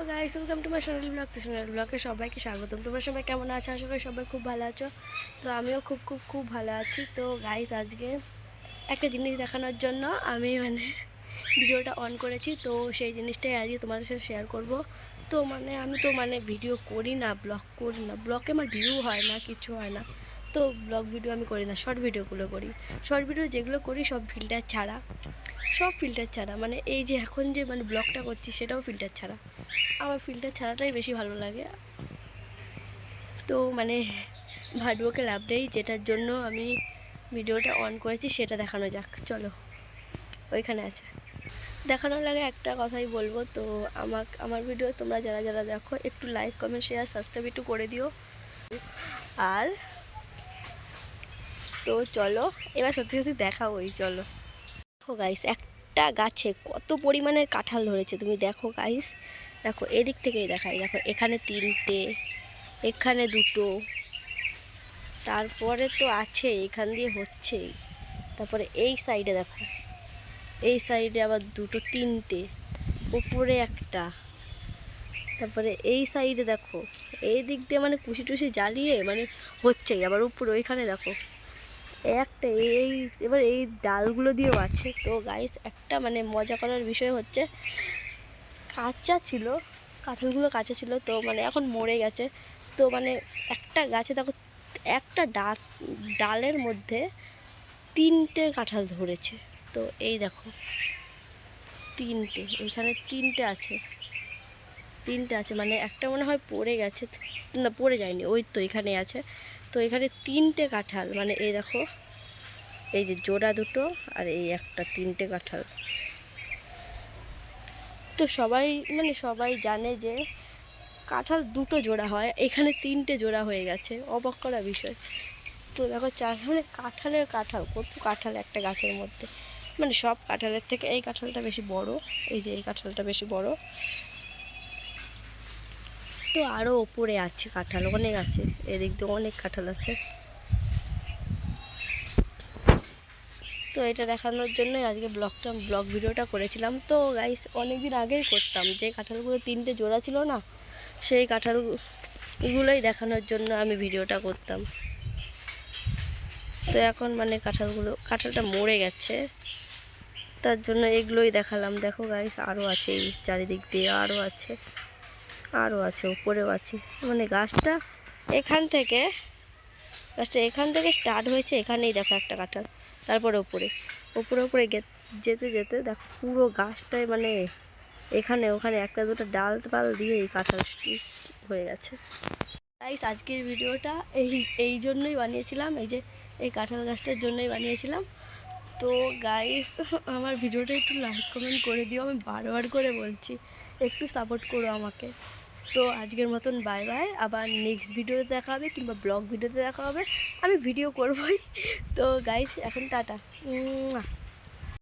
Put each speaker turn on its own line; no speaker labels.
Guys, welcome to my Sonali blog. তো সোনালি ব্লগে সবাইকে স্বাগতম। তোমরা সবাই কেমন আছো? আশা করি সবাই খুব ভালো আছো। তো আমিও খুব খুব খুব ভালো আছি। তো গাইস, আজকে একটা জিনিস দেখানোর জন্য আমি ভিডিওটা অন করেছি। তো সেই জিনিসটাই আজকে তোমাদের সাথে শেয়ার করব। তো আমি তো ভিডিও করি না, ব্লগ করি না, ব্লগে আমার ভিউ হয় না, কিছু হয় না। তো ব্লগ ভিডিও আমি করি না, শর্ট ভিডিওগুলো করি। শর্ট ভিডিও যেগুলো করি সব ফিল্টার ছাড়া, এই যে এখন যে ব্লগটা করছি সেটাও ফিল্টার ছাড়া। আমার ফিল্টার ছাড়াটাই বেশি ভালো লাগে। তো ভাটবকে লাভ নেই, যেটার জন্য আমি ভিডিওটা অন করেছি সেটা দেখানো যাক। চলো, ওইখানে আছে। দেখানোর লাগে একটা কথাই বলবো। তো আমার ভিডিও তোমরা যারা যারা দেখো, একটু লাইক, কমেন্ট, শেয়ার, সাবস্ক্রাইব একটু করে দিও। আর তো চলো এবার সত্যি সত্যি দেখাবোই। চলো দেখো গাইস, একটা গাছে কত পরিমাণের কাঁঠাল ধরেছে তুমি দেখো গাইস। দেখো এদিক থেকেই দেখাই, দেখো এখানে 3টে, এখানে 2টো, তারপরে তো আছে এখান দিয়ে হচ্ছেই। তারপরে এই সাইডে দেখো, এই সাইডে আবার 2টো, 3টে, উপরে একটা। তারপরে এই সাইডে দেখো, এই দিক দিয়ে কুশি টুসি জ্বালিয়ে হচ্ছেই। আবার উপরে ওইখানে দেখো একটা, এই এবার এই ডালগুলো দিয়েও আছে। তো গাইস, একটা মজা করার বিষয় হচ্ছে, কাঁচা ছিল, কাঁঠালগুলো কাঁচা ছিল, তো এখন মরে গেছে। তো একটা গাছে দেখো, একটা ডালের মধ্যে 3টে কাঁঠাল ধরেছে। তো এই দেখো 3টে, এখানে 3টে আছে, 3টে আছে, একটা মনে হয় পড়ে গেছে, না পড়ে যায়নি, ওই তো এখানে আছে। তো এখানে 3টে কাঁঠাল, এই দেখো, এই যে জোড়া 2টো আর এই একটা, 3টে কাঁঠাল। তো সবাই সবাই জানে যে কাঁঠাল 2টো জোড়া হয়, এখানে 3টে জোড়া হয়ে গেছে, অবাক করা বিষয়। তো দেখো কাঁঠালের কাঁঠাল, কত কাঁঠাল একটা গাছের মধ্যে। সব কাঁঠালের থেকে এই কাঁঠালটা বেশি বড়, এই যে এই কাঁঠালটা বেশি বড়। তো আরও ওপরে আছে কাঁঠাল, অনেক আছে, এদিক দিয়ে অনেক কাঁঠাল আছে। তো এটা দেখানোর জন্যই আজকে ব্লগ ভিডিওটা করেছিলাম। তো গাইস, অনেক দিন আগেই করতাম, যে কাঁঠালগুলো 3টে জোড়া ছিল না, সেই কাঁঠালগুলোই দেখানোর জন্য আমি ভিডিওটা করতাম। তো এখন কাঁঠালটা মরে গেছে, তার জন্য এগুলোই দেখালাম। দেখো গাইস, আরও আছে, এই চারিদিক দিয়ে আরও আছে, আরও আছে, উপরেও আছে। গাছটা এখান থেকে স্টার্ট হয়েছে, এখানেই দেখো একটা কাঁঠাল, তারপরে উপরে উপরে যেতে যেতে দেখো পুরো গাছটাই এখানে ওখানে একটা দুটো ডাল পাল দিয়ে এই কাঁঠাল হয়ে গেছে। গাইস, আজকের ভিডিওটা এই জন্যই বানিয়েছিলাম, এই যে এই কাঁঠাল গাছটার জন্যই বানিয়েছিলাম। তো গাইস, আমার ভিডিওটা একটু লাইক কমেন্ট করে দিও, আমি বারবার করে বলছি, একটু সাপোর্ট করো আমাকে। তো আজকের মতন বাই বাই, আবার নেক্সট ভিডিওতে দেখা হবে, কিংবা ব্লগ ভিডিওতে দেখা হবে, আমি ভিডিও করবই। তো গাইস, এখন টাটা।